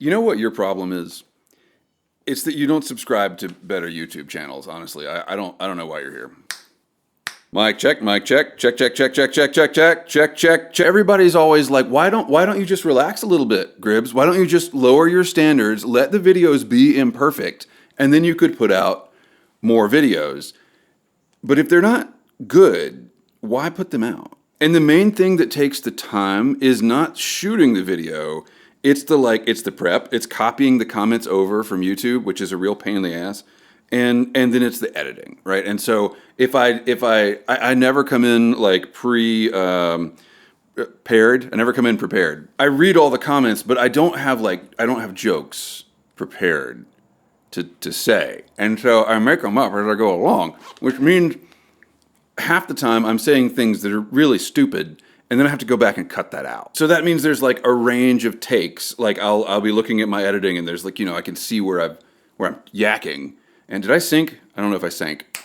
You know what your problem is? It's that you don't subscribe to better YouTube channels, honestly. I don't know why you're here. Mic check, mic check, check, check, check, check, check, check, check, check, check, check. Everybody's always like, why don't you just relax a little bit, Gribbs? Why don't you just lower your standards, let the videos be imperfect, and then you could put out more videos. But if they're not good, why put them out? And the main thing that takes the time is not shooting the video. It's the prep. It's copying the comments over from YouTube, which is a real pain in the ass. And then it's the editing, right? And so if I never come in like prepared. I never come in prepared. I read all the comments, but I don't have jokes prepared to say. And so I make them up as I go along, which means half the time I'm saying things that are really stupid, and then I have to go back and cut that out. So that means there's like a range of takes. Like I'll be looking at my editing, and there's like, I can see where I'm yakking. And did I sync? I don't know if I sank.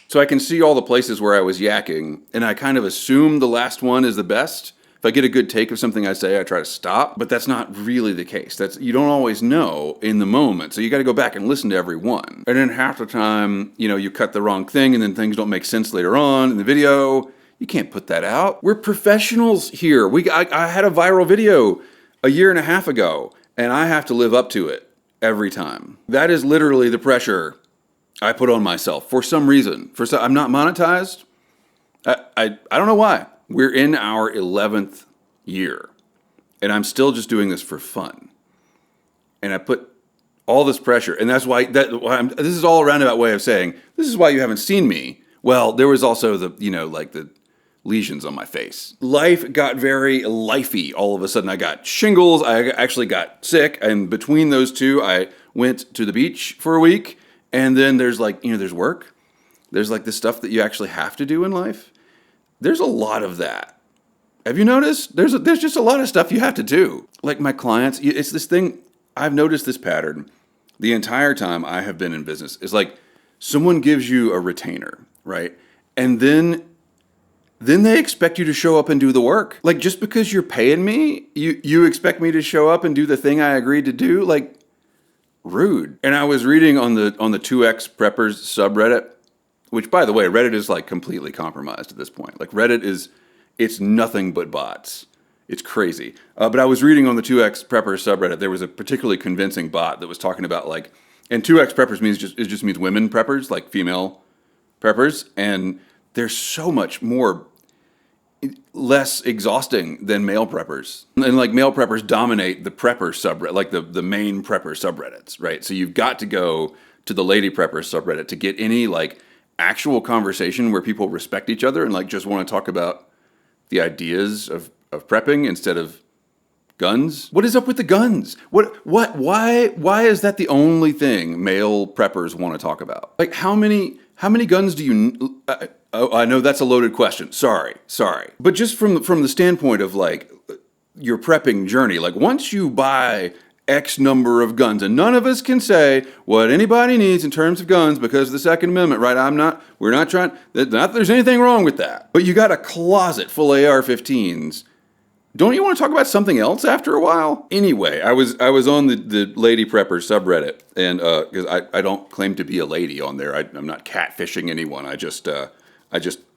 So I can see all the places where I was yakking, and I kind of assume the last one is the best. If I get a good take of something I say, I try to stop, but that's not really the case. You don't always know in the moment, so you got to go back and listen to every one. And then half the time, you cut the wrong thing, and then things don't make sense later on in the video. You can't put that out. We're professionals here. I had a viral video a year and a half ago, and I have to live up to it every time. That is literally the pressure I put on myself for some reason. I'm not monetized. I don't know why. We're in our 11th year, and I'm still just doing this for fun. And I put all this pressure, and that's why this is all a roundabout way of saying this is why you haven't seen me. Well, there was also the lesions on my face. Life got very lifey. All of a sudden, I got shingles. I actually got sick, and between those two, I went to the beach for a week. And then there's there's work. There's this stuff that you actually have to do in life. There's a lot of that. Have you noticed? There's just a lot of stuff you have to do. Like my clients, it's this thing. I've noticed this pattern the entire time I have been in business. It's like someone gives you a retainer, right? And then they expect you to show up and do the work. Like, just because you're paying me, you expect me to show up and do the thing I agreed to do? Like, rude. And I was reading on the 2X Preppers subreddit, which, by the way, Reddit is completely compromised at this point. Like, it's nothing but bots. It's crazy. But I was reading on the 2X Preppers subreddit, there was a particularly convincing bot that was talking about and 2X Preppers just means women preppers, like female preppers, and they're so much less exhausting than male preppers. And male preppers dominate the prepper subreddit, the main prepper subreddits, right? So you've got to go to the lady prepper subreddit to get any actual conversation where people respect each other and just want to talk about the ideas of prepping instead of guns. What is up with the guns? Why is that the only thing male preppers want to talk about? How many guns do you I know that's a loaded question. Sorry. But just from the standpoint of your prepping journey, once you buy X number of guns, and none of us can say what anybody needs in terms of guns because of the Second Amendment, right? We're not trying, not that there's anything wrong with that. But you got a closet full of AR-15s. Don't you want to talk about something else after a while? Anyway, I was on the Lady Prepper subreddit, and because I don't claim to be a lady on there. I'm not catfishing anyone. I just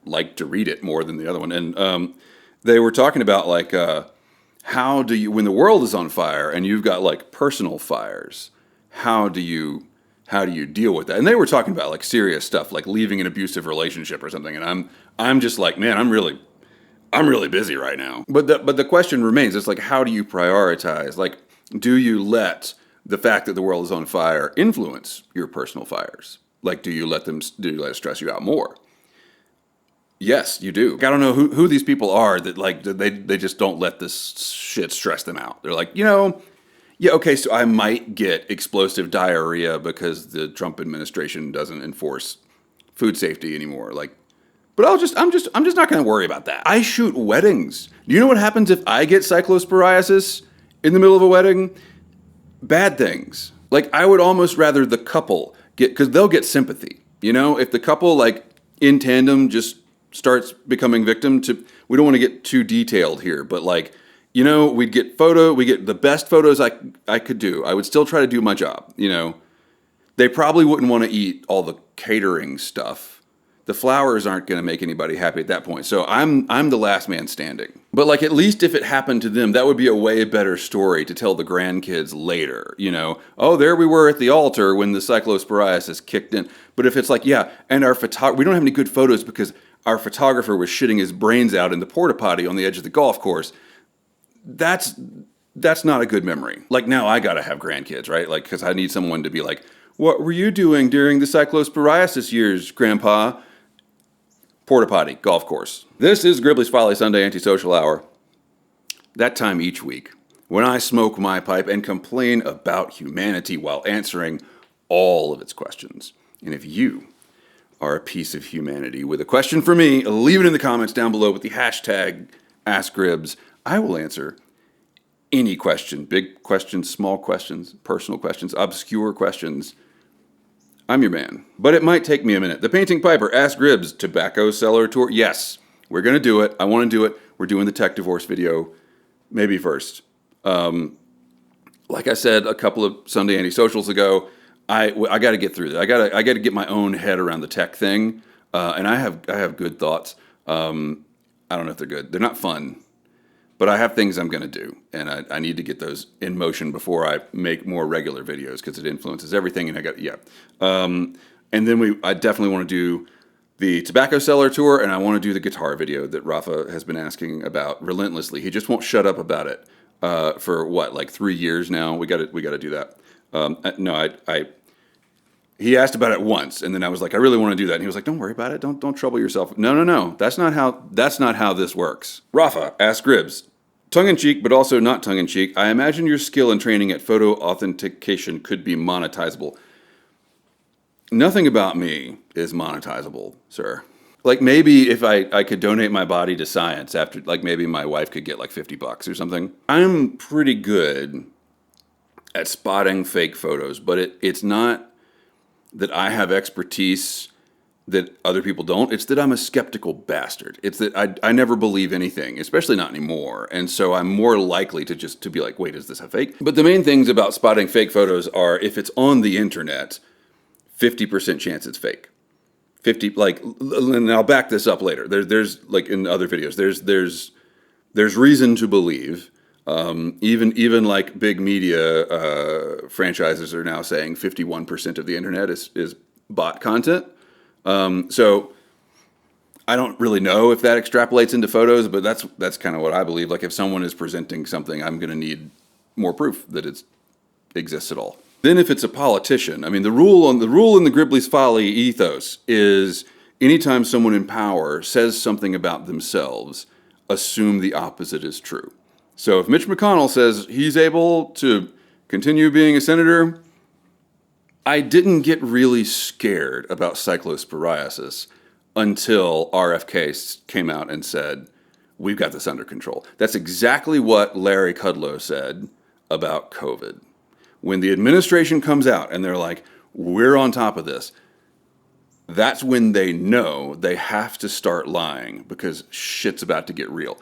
like to read it more than the other one. And they were talking about how do you, when the world is on fire and you've got personal fires, how do you deal with that? And they were talking about serious stuff, like leaving an abusive relationship or something. And I'm just man, I'm really busy right now. But the question remains, it's how do you prioritize? Do you let the fact that the world is on fire influence your personal fires? Do you let it stress you out more? Yes, you do. I don't know who these people are that they just don't let this shit stress them out. They're yeah, okay, so I might get explosive diarrhea because the Trump administration doesn't enforce food safety anymore. But I'm just not going to worry about that. I shoot weddings. Do you know what happens if I get cyclosporiasis in the middle of a wedding? Bad things. I would almost rather the couple because they'll get sympathy. If the couple in tandem just starts becoming victim to, we don't want to get too detailed here, but we'd get the best photos I could do. I would still try to do my job. They probably wouldn't want to eat all the catering stuff. The flowers aren't going to make anybody happy at that point. So I'm the last man standing. But like, at least if it happened to them, that would be a way better story to tell the grandkids later. Oh, there we were at the altar when the cyclosporiasis kicked in. But if it's like, yeah, and we don't have any good photos because our photographer was shitting his brains out in the porta potty on the edge of the golf course. That's not a good memory. Like, now I gotta have grandkids, right? Like, because I need someone to be like, what were you doing during the cyclosporiasis years, Grandpa? Porta potty, golf course. This is Gribbly's Folly Sunday Antisocial Hour. That time each week when I smoke my pipe and complain about humanity while answering all of its questions. And if you are a piece of humanity with a question for me, leave it in the comments down below with the hashtag AskGribbs. I will answer any question, big questions, small questions, personal questions, obscure questions. I'm your man. But it might take me a minute. The Painting Piper, Ask Gribbs, Tobacco Cellar Tour. Yes, we're going to do it. I want to do it. We're doing the tech divorce video maybe first. Like I said a couple of Sunday Antisocials ago, I got to get through that. I got to get my own head around the tech thing. And I have good thoughts. I don't know if they're good. They're not fun. But I have things I'm going to do, and I need to get those in motion before I make more regular videos because it influences everything. And and then I definitely want to do the Tobacco Cellar Tour, and I want to do the guitar video that Rafa has been asking about relentlessly. He just won't shut up about it for like 3 years now. We got to do that. He asked about it once, and then I was like, I really want to do that. And he was like, don't worry about it. Don't trouble yourself. No. That's not how this works. Rafa, Ask Gribbs. Tongue-in-cheek, but also not tongue-in-cheek. I imagine your skill and training at photo authentication could be monetizable. Nothing about me is monetizable, sir. Like, maybe if I could donate my body to science after, like, maybe my wife could get like $50 or something. I'm pretty good at spotting fake photos, but it's not that I have expertise that other people don't. It's that I'm a skeptical bastard. It's that I never believe anything, especially not anymore. And so I'm more likely to be like, wait, is this a fake? But the main things about spotting fake photos are if it's on the internet, 50% chance it's fake. 50, like, and I'll back this up later. There's like in other videos, there's reason to believe. Even like big media franchises are now saying 51% of the internet is bot content. So I don't really know if that extrapolates into photos, but that's kind of what I believe. Like, if someone is presenting something, I'm going to need more proof that it exists at all. Then if it's a politician, I mean, the rule in the Gribbly's Folly ethos is anytime someone in power says something about themselves, assume the opposite is true. So if Mitch McConnell says he's able to continue being a senator, I didn't get really scared about cyclosporiasis until RFK came out and said, we've got this under control. That's exactly what Larry Kudlow said about COVID. When the administration comes out and they're like, we're on top of this, that's when they know they have to start lying because shit's about to get real.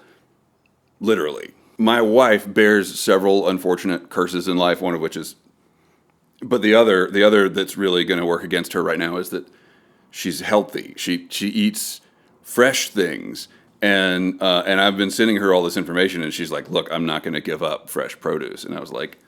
Literally. My wife bears several unfortunate curses in life, one of which is, but the other that's really going to work against her right now is that she's healthy. She eats fresh things, and I've been sending her all this information, and she's like, look, I'm not going to give up fresh produce. And I was like,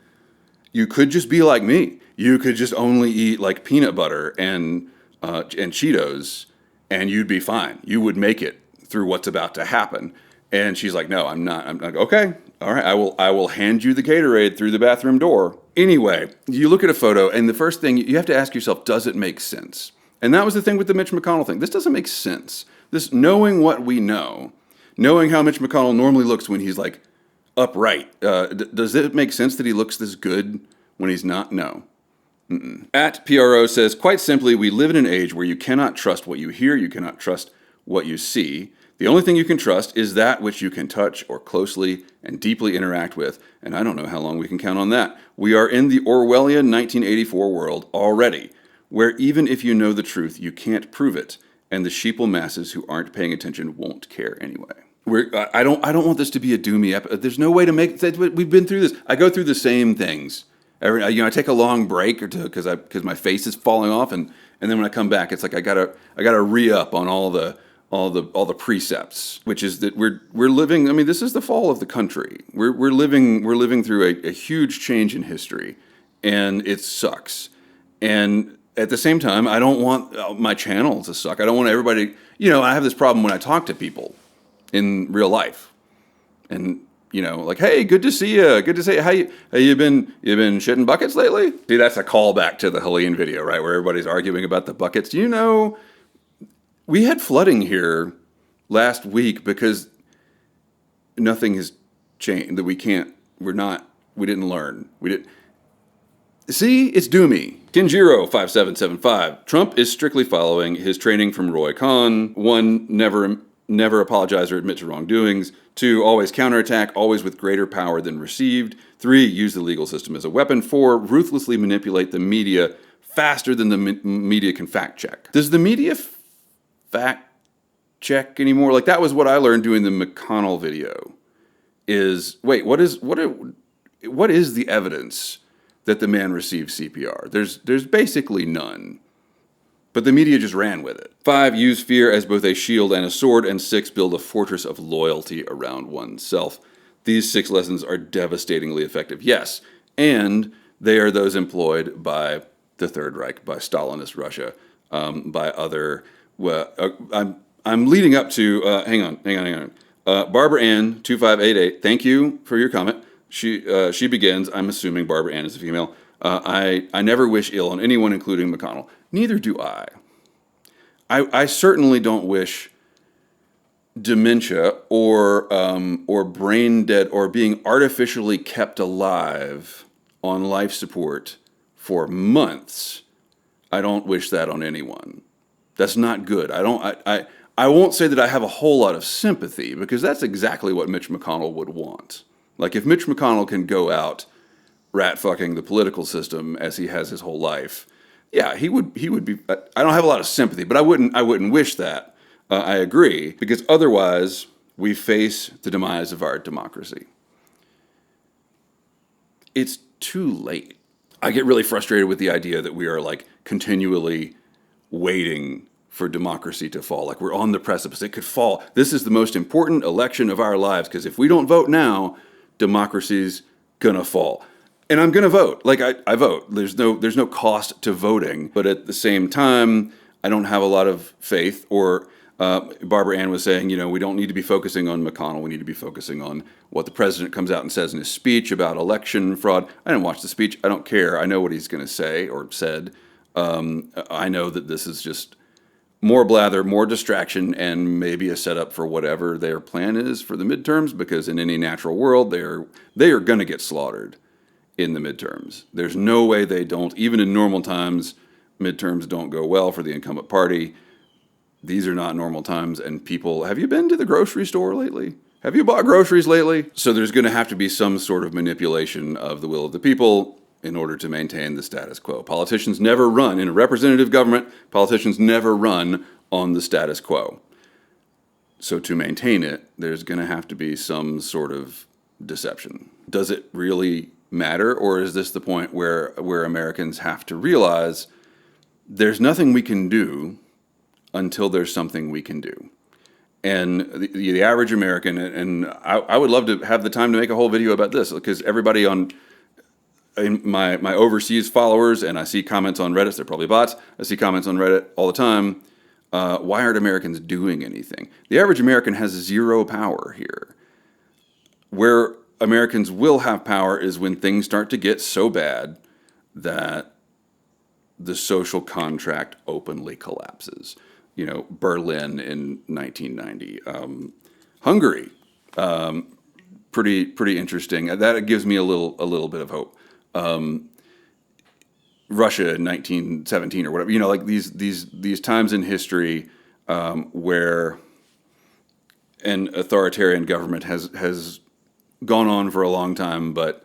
you could just be like me. You could just only eat like peanut butter and Cheetos, and you'd be fine. You would make it through what's about to happen. And she's like, no, I'm not. I'm like, okay, all right, I will hand you the Gatorade through the bathroom door. Anyway, you look at a photo, and the first thing you have to ask yourself, does it make sense? And that was the thing with the Mitch McConnell thing. This doesn't make sense. This, knowing what we know, knowing how Mitch McConnell normally looks when he's like upright, does it make sense that he looks this good when he's not? No. Mm-mm. At PRO says, quite simply, we live in an age where you cannot trust what you hear, you cannot trust what you see. The only thing you can trust is that which you can touch or closely and deeply interact with, and I don't know how long we can count on that. We are in the Orwellian 1984 world already, where even if you know the truth, you can't prove it, and the sheeple masses who aren't paying attention won't care anyway. I don't want this to be a doomy episode. There's no way to make we've been through this. I go through the same things. I take a long break or two because my face is falling off, and then when I come back, it's like I gotta re-up on all the precepts, which is that we're living. I mean, this is the fall of the country. We're living through a huge change in history, and it sucks. And at the same time, I don't want my channel to suck. I don't want everybody. I have this problem when I talk to people in real life, and like, hey, good to see you. Good to see you. How you been? You been shitting buckets lately? See, that's a callback to the Helene video, right, where everybody's arguing about the buckets. We had flooding here last week because nothing has changed. That we didn't learn. See, it's doomy. Kinjiro5775. Trump is strictly following his training from Roy Cohn. 1, never apologize or admit to wrongdoings. 2, always counterattack, always with greater power than received. 3, use the legal system as a weapon. 4, ruthlessly manipulate the media faster than the media can fact check. Does the media fact check anymore? Like, that was what I learned doing the McConnell video. What is the evidence that the man received CPR? There's basically none. But the media just ran with it. 5, use fear as both a shield and a sword. And 6, build a fortress of loyalty around oneself. These 6 lessons are devastatingly effective. Yes, and they are those employed by the Third Reich, by Stalinist Russia, by other. I'm leading up to. Hang on. Barbara Ann 2588. Thank you for your comment. She begins. I'm assuming Barbara Ann is a female. I never wish ill on anyone, including McConnell. Neither do I. I certainly don't wish dementia or brain dead or being artificially kept alive on life support for months. I don't wish that on anyone. That's not good. I won't say that I have a whole lot of sympathy, because that's exactly what Mitch McConnell would want. Like, if Mitch McConnell can go out rat fucking the political system as he has his whole life, yeah, he would be. I don't have a lot of sympathy, but I wouldn't wish that. I agree, because otherwise we face the demise of our democracy. It's too late. I get really frustrated with the idea that we are like continually waiting for democracy to fall. Like, we're on the precipice. It could fall. This is the most important election of our lives, because if we don't vote now, democracy's gonna fall. And I'm gonna vote. Like, I vote. There's no cost to voting. But at the same time, I don't have a lot of faith. Or Barbara Ann was saying, we don't need to be focusing on McConnell. We need to be focusing on what the president comes out and says in his speech about election fraud. I didn't watch the speech. I don't care. I know what he's going to say or said. I know that this is just more blather, more distraction, and maybe a setup for whatever their plan is for the midterms, because in any natural world, they are going to get slaughtered in the midterms. There's no way they don't. Even in normal times, midterms don't go well for the incumbent party. These are not normal times, and people, have you been to the grocery store lately? Have you bought groceries lately? So there's going to have to be some sort of manipulation of the will of the people in order to maintain the status quo. Politicians never run, in a representative government, politicians never run on the status quo. So to maintain it, there's going to have to be some sort of deception. Does it really matter, or is this the point where Americans have to realize there's nothing we can do until there's something we can do? And the average American, and I would love to have the time to make a whole video about this, because everybody in my overseas followers, and I see comments on Reddit, they're probably bots, I see comments on Reddit all the time, why aren't Americans doing anything? The average American has zero power here. Where Americans will have power is when things start to get so bad that the social contract openly collapses. Berlin in 1990, Hungary, pretty interesting. That gives me a little bit of hope. Russia in 1917 or whatever. Like these times in history where an authoritarian government has gone on for a long time, but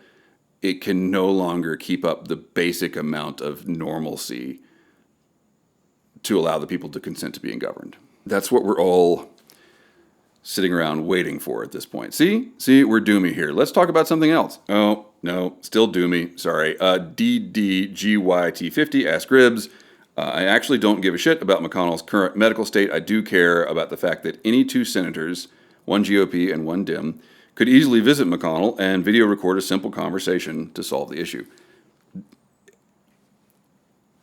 it can no longer keep up the basic amount of normalcy to allow the people to consent to being governed. That's what we're all sitting around waiting for at this point. See, we're doomy here. Let's talk about something else. Oh, no, still doomy. Sorry. DDGYT50 asks Gribbs, I actually don't give a shit about McConnell's current medical state. I do care about the fact that any two senators, one GOP and one Dem, could easily visit McConnell and video record a simple conversation to solve the issue.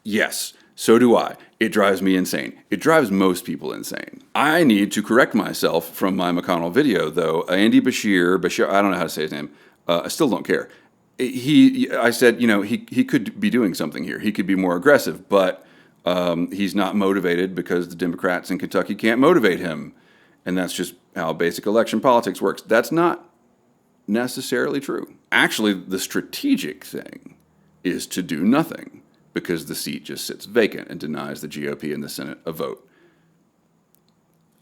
Yes, so do I. It drives me insane. It drives most people insane. I need to correct myself from my McConnell video, though. Andy Bashir, I don't know how to say his name. I still don't care. I said, he could be doing something here. He could be more aggressive, but he's not motivated because the Democrats in Kentucky can't motivate him. And that's just how basic election politics works. That's not necessarily true. Actually, the strategic thing is to do nothing, because the seat just sits vacant and denies the GOP in the Senate a vote.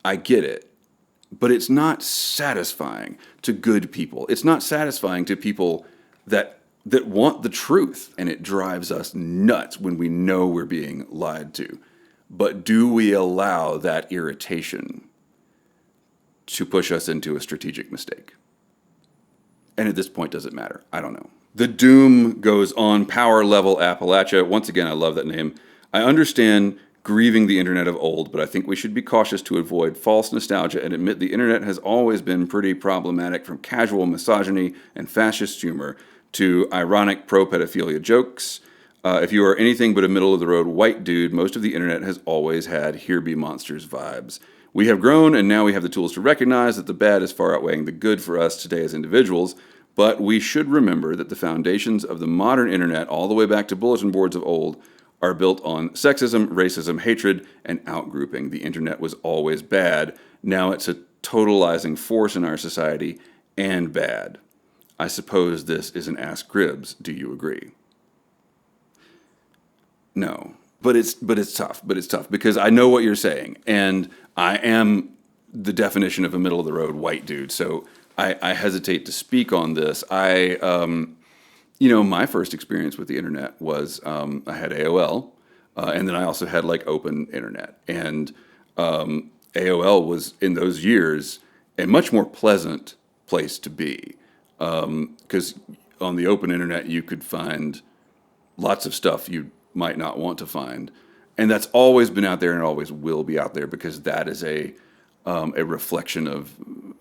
I get it, but it's not satisfying to good people. It's not satisfying to people that want the truth, and it drives us nuts when we know we're being lied to. But do we allow that irritation to push us into a strategic mistake? And at this point, does it matter? I don't know. The Doom goes on, Power Level Appalachia. Once again, I love that name. I understand grieving the internet of old, but I think we should be cautious to avoid false nostalgia and admit the internet has always been pretty problematic, from casual misogyny and fascist humor to ironic pro-pedophilia jokes. If you are anything but a middle-of-the-road white dude, most of the internet has always had Here Be Monsters vibes. We have grown, and now we have the tools to recognize that the bad is far outweighing the good for us today as individuals. But we should remember that the foundations of the modern internet, all the way back to bulletin boards of old, are built on sexism, racism, hatred, and outgrouping. The internet was always bad. Now it's a totalizing force in our society, and bad. I suppose this is an Ask Gribbs. Do you agree? No. But it's tough. But it's tough because I know what you're saying, and I am the definition of a middle-of-the-road white dude, so I hesitate to speak on this. My first experience with the internet was I had AOL, and then I also had open internet. And AOL was, in those years, a much more pleasant place to be, because on the open internet you could find lots of stuff you might not want to find. And that's always been out there and always will be out there, because that is a reflection of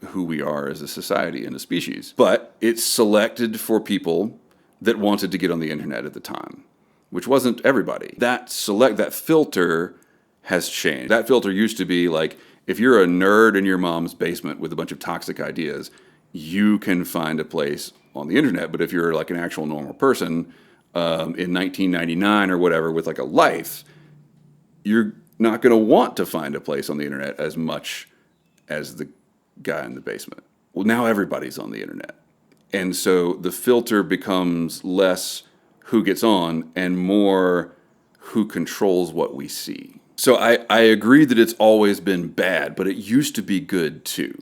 who we are as a society and a species. But it's selected for people that wanted to get on the internet at the time, which wasn't everybody. That filter has changed. That filter used to be if you're a nerd in your mom's basement with a bunch of toxic ideas, you can find a place on the internet. But if you're an actual normal person in 1999 or whatever with a life, you're not going to want to find a place on the internet as much as the guy in the basement. Well, now everybody's on the internet. And so the filter becomes less who gets on and more who controls what we see. So I agree that it's always been bad, but it used to be good too.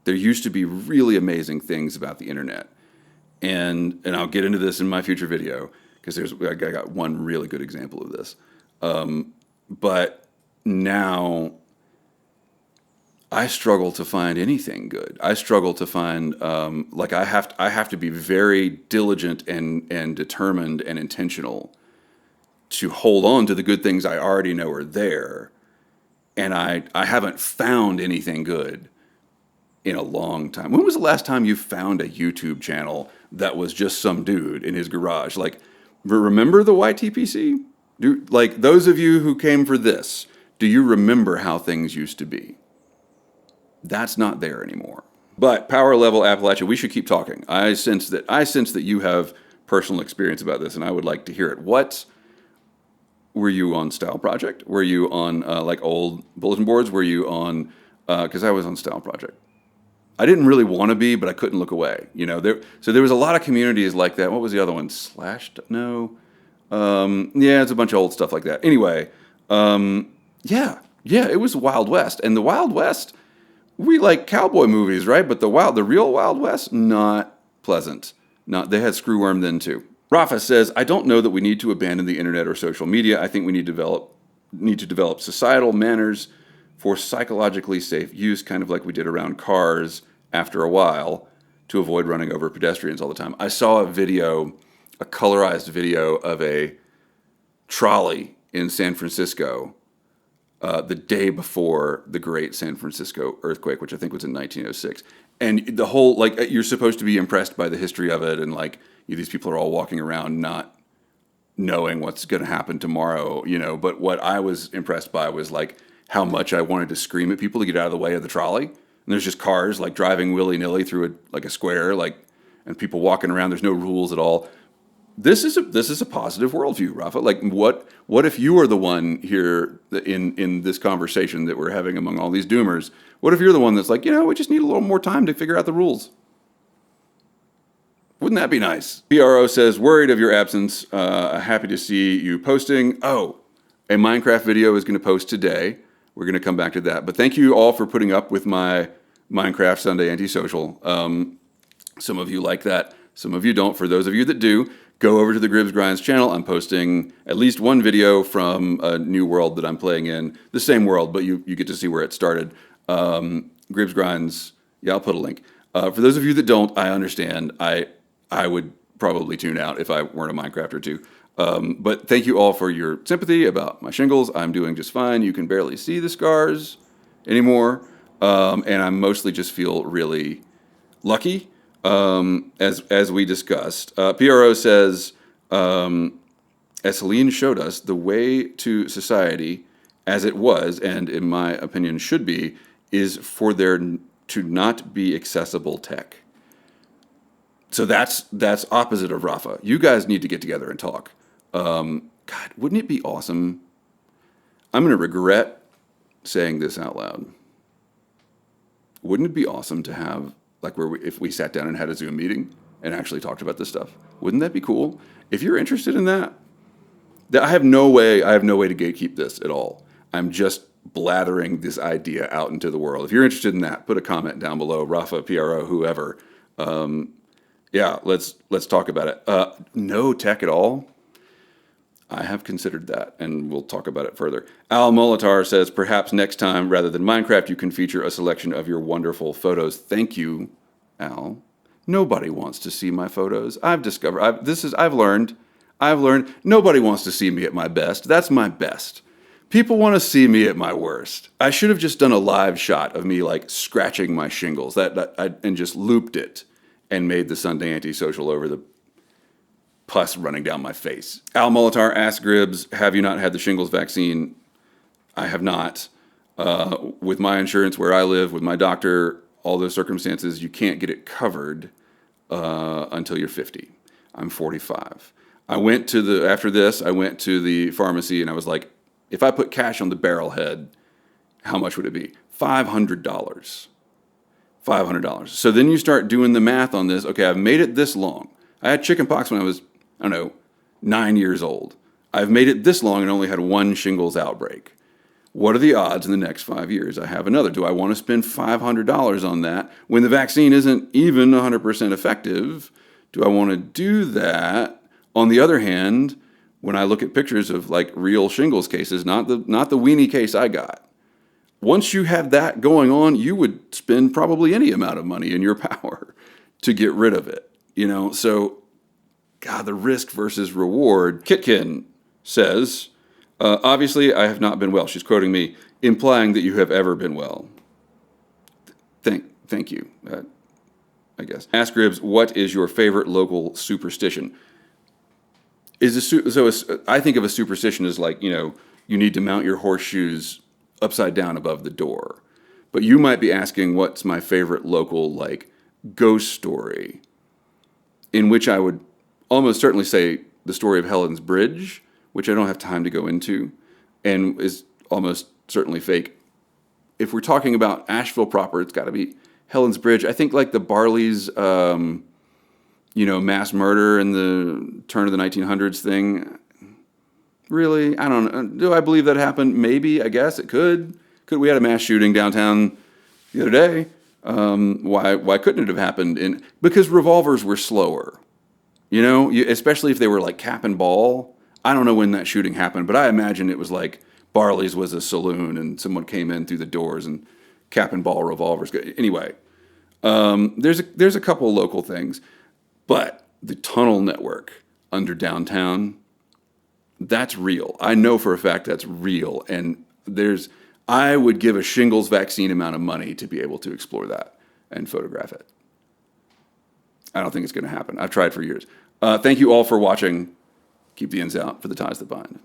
There used to be really amazing things about the internet. And I'll get into this in my future video, because I got one really good example of this. But now I struggle to find anything good. I struggle to find, I have to be very diligent and determined and intentional to hold on to the good things I already know are there. And I haven't found anything good in a long time. When was the last time you found a YouTube channel that was just some dude in his garage? Remember the YTPC? Those of you who came for this, do you remember how things used to be? That's not there anymore. But Power Level Appalachia, we should keep talking. I sense that you have personal experience about this, and I would like to hear it. What were you on Style Project? Were you on old bulletin boards? Were you on? Because I was on Style Project. I didn't really want to be, but I couldn't look away. So there was a lot of communities like that. What was the other one? Slashed? No. It's a bunch of old stuff like that. Anyway, it was the Wild West, and the Wild West. We like cowboy movies, right? But the real Wild West, not pleasant. They had Screwworm then too. Rafa says, I don't know that we need to abandon the internet or social media. I think we need to develop societal manners for psychologically safe use, kind of like we did around cars after a while, to avoid running over pedestrians all the time. I saw a colorized video of a trolley in San Francisco the day before the great San Francisco earthquake, which I think was in 1906. And the whole, like, you're supposed to be impressed by the history of it, and like, these people are all walking around not knowing what's going to happen tomorrow, But what I was impressed by was like how much I wanted to scream at people to get out of the way of the trolley. And there's just cars like driving willy-nilly through a square, and people walking around. There's no rules at all. This is a positive worldview, Rafa. Like, what if you are the one here in this conversation that we're having among all these doomers? What if you're the one that's like, we just need a little more time to figure out the rules? Wouldn't that be nice? PRO says, worried of your absence. Happy to see you posting. Oh, a Minecraft video is going to post today. We're going to come back to that. But thank you all for putting up with my Minecraft Sunday Antisocial. Some of you like that. Some of you don't. For those of you that do, go over to the Gribs Grinds channel. I'm posting at least one video from a new world that I'm playing in. The same world, but you get to see where it started. Gribs Grinds, yeah, I'll put a link. For those of you that don't, I understand. I would probably tune out if I weren't a Minecrafter too. But thank you all for your sympathy about my shingles. I'm doing just fine. You can barely see the scars anymore. And I mostly just feel really lucky, as we discussed. PRO says, as Helene showed us, the way to society as it was, and in my opinion should be, is for there to not be accessible tech. So that's opposite of Rafa. You guys need to get together and talk. God, wouldn't it be awesome? I'm going to regret saying this out loud. Wouldn't it be awesome to have, like, if we sat down and had a Zoom meeting and actually talked about this stuff? Wouldn't that be cool? If you're interested in that, I have no way to gatekeep this at all. I'm just blathering this idea out into the world. If you're interested in that, put a comment down below. Rafa, PRO, whoever. Yeah, let's talk about it. No tech at all. I have considered that, and we'll talk about it further. Al Molitar says, perhaps next time, rather than Minecraft, you can feature a selection of your wonderful photos. Thank you, Al. Nobody wants to see my photos. I've learned nobody wants to see me at my best. That's my best. People want to see me at my worst. I should have just done a live shot of me like scratching my shingles and just looped it and made the Sunday Antisocial over the pus running down my face. Al Molitar asks Gribs, have you not had the shingles vaccine? I have not. With my insurance where I live, with my doctor, all those circumstances, you can't get it covered until you're 50. I'm 45. After this, I went to the pharmacy and I was like, if I put cash on the barrel head, how much would it be? $500. $500. So then you start doing the math on this. Okay, I've made it this long. I had chicken pox when I was, 9 years old. I've made it this long and only had one shingles outbreak. What are the odds in the next 5 years I have another? Do I want to spend $500 on that when the vaccine isn't even 100% effective? Do I want to do that? On the other hand, when I look at pictures of like real shingles cases, not the weenie case I got, once you have that going on, you would spend probably any amount of money in your power to get rid of it. So, God, the risk versus reward. Kitkin says, obviously I have not been well. She's quoting me, implying that you have ever been well. Thank you, I guess. Ask Gribs, what is your favorite local superstition? I think of a superstition as like, you need to mount your horseshoes upside down above the door. But you might be asking, what's my favorite local, like, ghost story? In which I would almost certainly say the story of Helen's Bridge, which I don't have time to go into, and is almost certainly fake. If we're talking about Asheville proper, it's got to be Helen's Bridge. I think like the Barley's, mass murder in the turn of the 1900s thing. Really? I don't know. Do I believe that happened? Maybe, I guess it could. We had a mass shooting downtown the other day. Why couldn't it have happened? Because revolvers were slower. Especially if they were like cap and ball. I don't know when that shooting happened, but I imagine it was like Barley's was a saloon, and someone came in through the doors and cap and ball revolvers. Anyway, there's a couple of local things, but the tunnel network under downtown, that's real. I know for a fact that's real, and I would give a shingles vaccine amount of money to be able to explore that and photograph it. I don't think it's going to happen. I've tried for years. Thank you all for watching. Keep the ends out for the ties that bind.